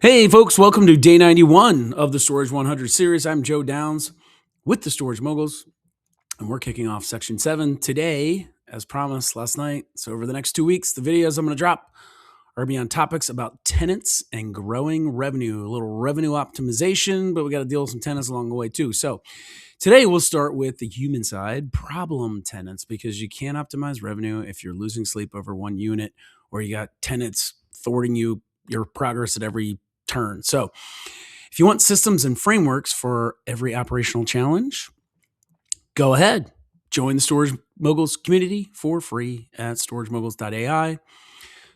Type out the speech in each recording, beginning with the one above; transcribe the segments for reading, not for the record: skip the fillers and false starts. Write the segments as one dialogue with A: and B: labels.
A: Hey, folks, welcome to day 91 of the Storage 100 series. I'm Joe Downs with the Storage Moguls, and we're kicking off section 7 today, as promised last night. So, over the next 2 weeks, the videos I'm going to drop are going to be on topics about tenants and growing revenue, a little revenue optimization, but we got to deal with some tenants along the way, too. So, today we'll start with the human side, problem tenants, because you can't optimize revenue if you're losing sleep over one unit or you got tenants thwarting your progress at every turn. So, if you want systems and frameworks for every operational challenge, go ahead. Join the Storage Moguls community for free at storagemoguls.ai.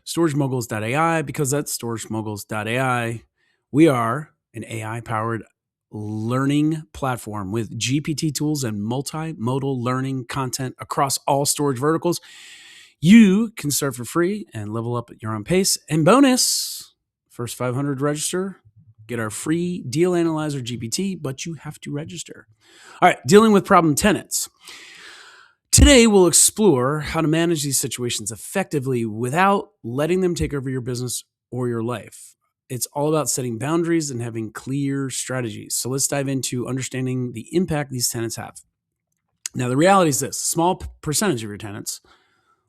A: Storagemoguls.ai, because that's storagemoguls.ai. We are an AI powered learning platform with GPT tools and multimodal learning content across all storage verticals. You can start for free and level up at your own pace. And bonus, first 500 register, get our free deal analyzer GPT, but you have to register. All right, dealing with problem tenants. Today, we'll explore how to manage these situations effectively without letting them take over your business or your life. It's all about setting boundaries and having clear strategies. So let's dive into understanding the impact these tenants have. Now, the reality is this: a small percentage of your tenants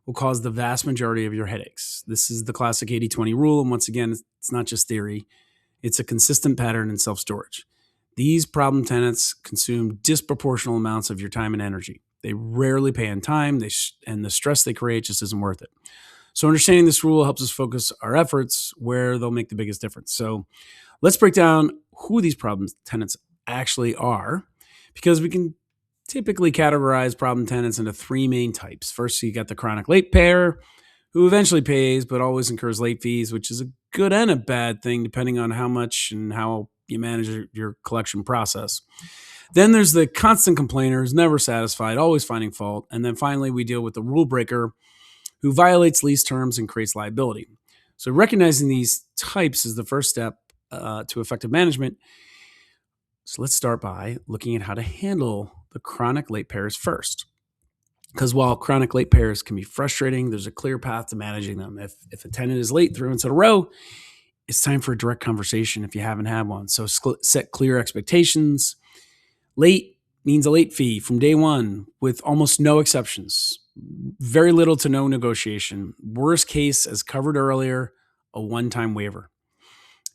A: will cause the vast majority of your headaches. This is the classic 80-20 rule. And once again, it's not just theory. It's a consistent pattern in self-storage. These problem tenants consume disproportional amounts of your time and energy. They rarely pay on time, and the stress they create just isn't worth it. So understanding this rule helps us focus our efforts where they'll make the biggest difference. So let's break down who these problem tenants actually are, because we can typically categorize problem tenants into three main types. First, you got the chronic late payer, who eventually pays but always incurs late fees, which is a good and a bad thing depending on how much and how you manage your collection process. Then there's the constant complainer who's never satisfied, always finding fault. And then finally, we deal with the rule breaker who violates lease terms and creates liability. So recognizing these types is the first step to effective management. So let's start by looking at how to handle the chronic late payers first. Because while chronic late payers can be frustrating, there's a clear path to managing them. If a tenant is late 3 months in a row, it's time for a direct conversation if you haven't had one. So set clear expectations. Late means a late fee from day one with almost no exceptions. Very little to no negotiation. Worst case, as covered earlier, a one-time waiver.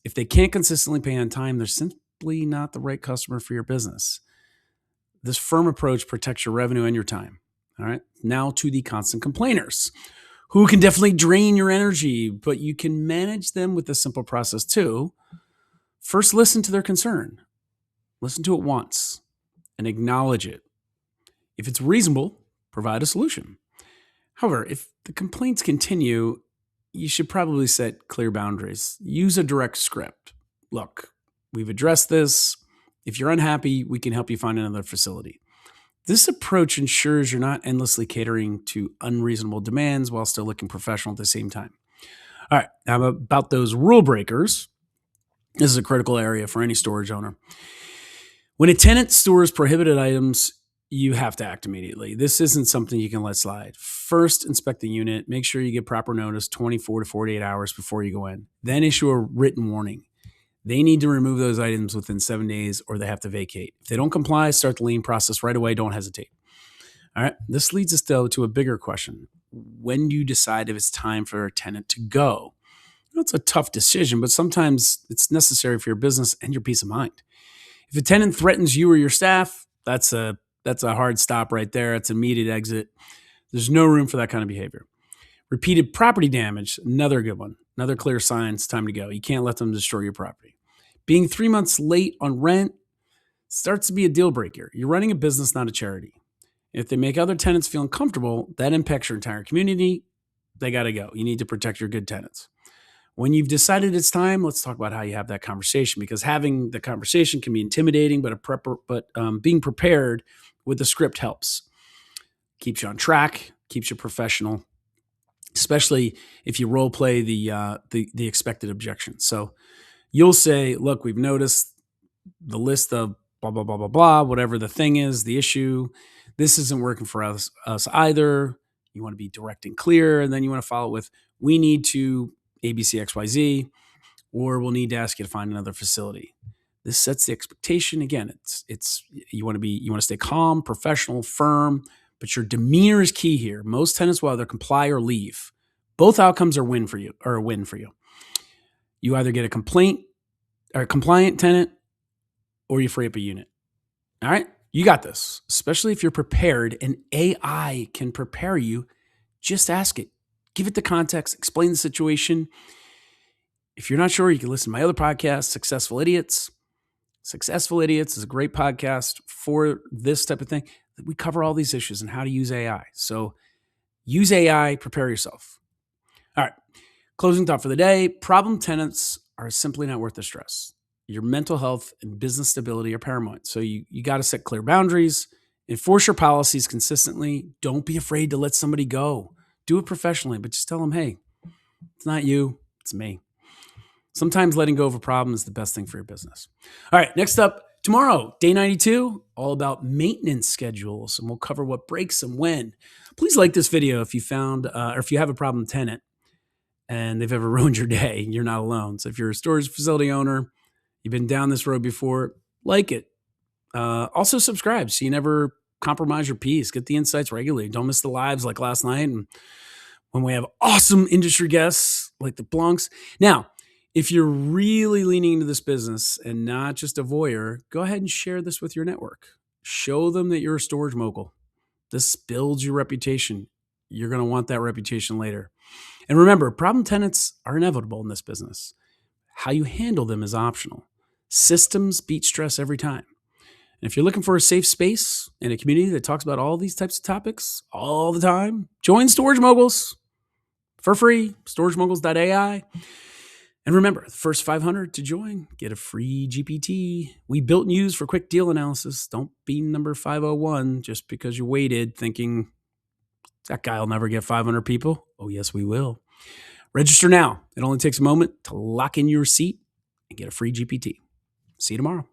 A: If they can't consistently pay on time, they're simply not the right customer for your business. This firm approach protects your revenue and your time. All right. Now to the constant complainers, who can definitely drain your energy, but you can manage them with a simple process too. First, listen to their concern. Listen to it once and acknowledge it. If it's reasonable, provide a solution. However, if the complaints continue, you should probably set clear boundaries. Use a direct script. Look, we've addressed this. If you're unhappy, we can help you find another facility. This approach ensures you're not endlessly catering to unreasonable demands while still looking professional at the same time. All right, now about those rule breakers. This is a critical area for any storage owner. When a tenant stores prohibited items, you have to act immediately. This isn't something you can let slide. First, inspect the unit. Make sure you get proper notice 24 to 48 hours before you go in. Then issue a written warning. They need to remove those items within 7 days or they have to vacate. If they don't comply, start the lien process right away. Don't hesitate. All right. This leads us, though, to a bigger question. When do you decide if it's time for a tenant to go? It's a tough decision, but sometimes it's necessary for your business and your peace of mind. If a tenant threatens you or your staff, that's a hard stop right there. It's an immediate exit. There's no room for that kind of behavior. Repeated property damage, another good one. Another clear sign it's time to go. You can't let them destroy your property. Being 3 months late on rent starts to be a deal breaker. You're running a business, not a charity. If they make other tenants feel uncomfortable, that impacts your entire community. They got to go. You need to protect your good tenants. When you've decided it's time, let's talk about how you have that conversation, because having the conversation can be intimidating, but being prepared with the script helps. Keeps you on track, keeps you professional, especially if you role play the expected objection. So you'll say, look, we've noticed the list of blah, blah, blah, blah, blah, whatever the thing is, the issue. This isn't working for us either. You want to be direct and clear, and then you want to follow it with, we need to ABC XYZ. or we'll need to ask you to find another facility. This sets the expectation. Again, it's you want to stay calm, professional, firm, but your demeanor is key here. Most tenants will either comply or leave. Both outcomes are a win for you. You either get a complaint or a compliant tenant, or you free up a unit. All right, you got this. Especially if you're prepared, and AI can prepare you. Just ask it, give it the context, explain the situation. If you're not sure, you can listen to my other podcast, Successful Idiots. Successful Idiots is a great podcast for this type of thing. We cover all these issues and how to use AI. So use AI, prepare yourself. All right, closing thought for the day. Problem tenants are simply not worth the stress. Your mental health and business stability are paramount. So you got to set clear boundaries, enforce your policies consistently. Don't be afraid to let somebody go. Do it professionally, but just tell them, hey, it's not you, it's me. Sometimes letting go of a problem is the best thing for your business. All right, next up, tomorrow, day 92, all about maintenance schedules, and we'll cover what breaks and when. Please like this video if you found, or if you have a problem tenant and they've ever ruined your day. You're not alone. So if you're a storage facility owner, you've been down this road before, like it. Also subscribe so you never compromise your peace. Get the insights regularly. Don't miss the lives like last night and when we have awesome industry guests like the Blunks. Now, if you're really leaning into this business and not just a voyeur, go ahead and share this with your network. Show them that you're a storage mogul. This builds your reputation. You're going to want that reputation later. And remember, problem tenants are inevitable in this business. How you handle them is optional. Systems beat stress every time. And if you're looking for a safe space and a community that talks about all these types of topics all the time, join Storage Moguls for free, storagemoguls.ai. And remember, the first 500 to join, get a free GPT. We built and used for quick deal analysis. Don't be number 501 just because you waited thinking that guy will never get 500 people. Oh, yes, we will. Register now. It only takes a moment to lock in your seat and get a free GPT. See you tomorrow.